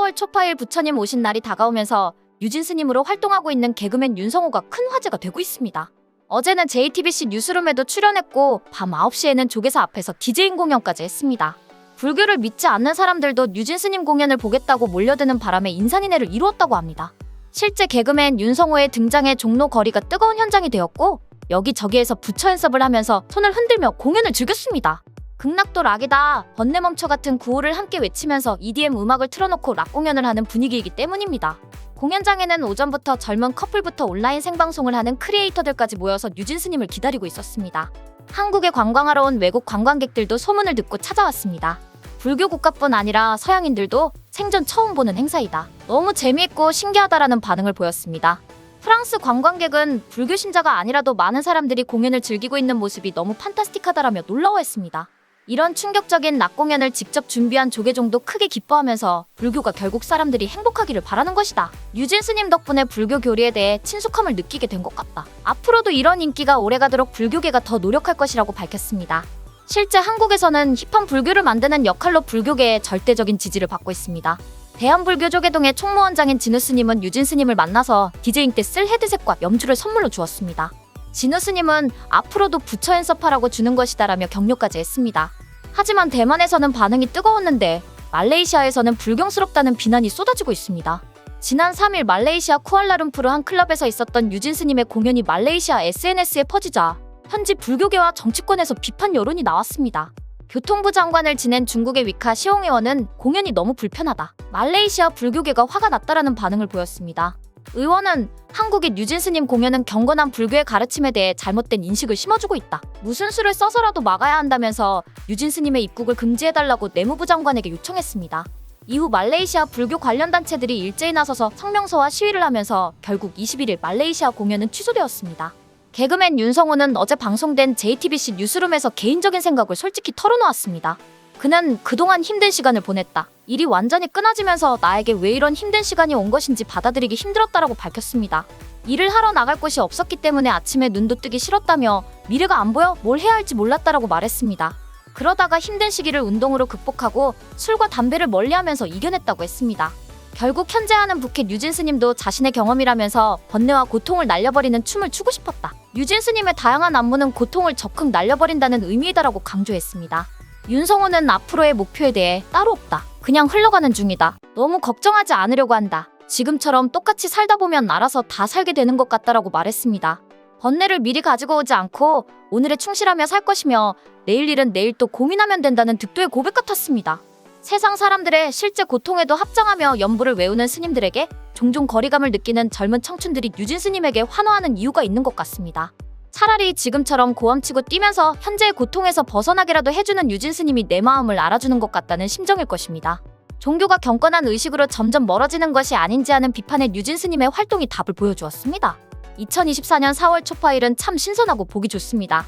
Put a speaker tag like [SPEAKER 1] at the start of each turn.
[SPEAKER 1] 4월 초파일 부처님 오신 날이 다가오면서 유진 스님으로 활동하고 있는 개그맨 윤성호가 큰 화제가 되고 있습니다. 어제는 JTBC 뉴스룸에도 출연했고 밤 9시에는 조계사 앞에서 디제잉 공연까지 했습니다. 불교를 믿지 않는 사람들도 유진 스님 공연을 보겠다고 몰려드는 바람에 인산인해를 이루었다고 합니다. 실제 개그맨 윤성호의 등장에 종로 거리가 뜨거운 현장이 되었고 여기저기에서 부처 연습을 하면서 손을 흔들며 공연을 즐겼습니다. 극락도 락이다, 번뇌 멈춰 같은 구호를 함께 외치면서 EDM 음악을 틀어놓고 락 공연을 하는 분위기이기 때문입니다. 공연장에는 오전부터 젊은 커플부터 온라인 생방송을 하는 크리에이터들까지 모여서 유진 스님을 기다리고 있었습니다. 한국에 관광하러 온 외국 관광객들도 소문을 듣고 찾아왔습니다. 불교 국가뿐 아니라 서양인들도 생전 처음 보는 행사이다, 너무 재미있고 신기하다라는 반응을 보였습니다. 프랑스 관광객은 불교 신자가 아니라도 많은 사람들이 공연을 즐기고 있는 모습이 너무 판타스틱하다라며 놀라워했습니다. 이런 충격적인 락 공연을 직접 준비한 조계종도 크게 기뻐하면서 불교가 결국 사람들이 행복하기를 바라는 것이다, 유진 스님 덕분에 불교 교리에 대해 친숙함을 느끼게 된 것 같다, 앞으로도 이런 인기가 오래가도록 불교계가 더 노력할 것이라고 밝혔습니다. 실제 한국에서는 힙한 불교를 만드는 역할로 불교계의 절대적인 지지를 받고 있습니다. 대한불교조계동의 총무원장인 진우 스님은 유진 스님을 만나서 디제잉 때 쓸 헤드셋과 염주를 선물로 주었습니다. 진우 스님은 앞으로도 부처 연습하라고 주는 것이다라며 격려까지 했습니다. 하지만 대만에서는 반응이 뜨거웠는데 말레이시아에서는 불경스럽다는 비난이 쏟아지고 있습니다. 지난 3일 말레이시아 쿠알라룸푸르 한 클럽에서 있었던 유진 스님의 공연이 말레이시아 SNS에 퍼지자 현지 불교계와 정치권에서 비판 여론이 나왔습니다. 교통부 장관을 지낸 중국의 위카 시홍 의원은 공연이 너무 불편하다, 말레이시아 불교계가 화가 났다라는 반응을 보였습니다. 의원은 한국의 유진 스님 공연은 경건한 불교의 가르침에 대해 잘못된 인식을 심어주고 있다, 무슨 수를 써서라도 막아야 한다면서 유진 스님의 입국을 금지해달라고 내무부 장관에게 요청했습니다. 이후 말레이시아 불교 관련 단체들이 일제히 나서서 성명서와 시위를 하면서 결국 21일 말레이시아 공연은 취소되었습니다. 개그맨 윤성호는 어제 방송된 JTBC 뉴스룸에서 개인적인 생각을 솔직히 털어놓았습니다. 그는 그동안 힘든 시간을 보냈다, 일이 완전히 끊어지면서 나에게 왜 이런 힘든 시간이 온 것인지 받아들이기 힘들었다라고 밝혔습니다. 일을 하러 나갈 곳이 없었기 때문에 아침에 눈도 뜨기 싫었다며 미래가 안 보여 뭘 해야 할지 몰랐다라고 말했습니다. 그러다가 힘든 시기를 운동으로 극복하고 술과 담배를 멀리하면서 이겨냈다고 했습니다. 결국 현재 하는 부켓 유진 스님도 자신의 경험이라면서 번뇌와 고통을 날려버리는 춤을 추고 싶었다, 유진 스님의 다양한 안무는 고통을 적극 날려버린다는 의미이다라고 강조했습니다. 윤성호는 앞으로의 목표에 대해 따로 없다, 그냥 흘러가는 중이다, 너무 걱정하지 않으려고 한다, 지금처럼 똑같이 살다 보면 알아서 다 살게 되는 것 같다라고 말했습니다. 번뇌를 미리 가지고 오지 않고 오늘에 충실하며 살 것이며 내일 일은 내일 또 고민하면 된다는 득도의 고백 같았습니다. 세상 사람들의 실제 고통에도 합장하며 연부를 외우는 스님들에게 종종 거리감을 느끼는 젊은 청춘들이 유진 스님에게 환호하는 이유가 있는 것 같습니다. 차라리 지금처럼 고함치고 뛰면서 현재의 고통에서 벗어나게라도 해주는 유진 스님이 내 마음을 알아주는 것 같다는 심정일 것입니다. 종교가 경건한 의식으로 점점 멀어지는 것이 아닌지 하는 비판에 유진 스님의 활동이 답을 보여주었습니다. 2024년 4월 초파일은 참 신선하고 보기 좋습니다.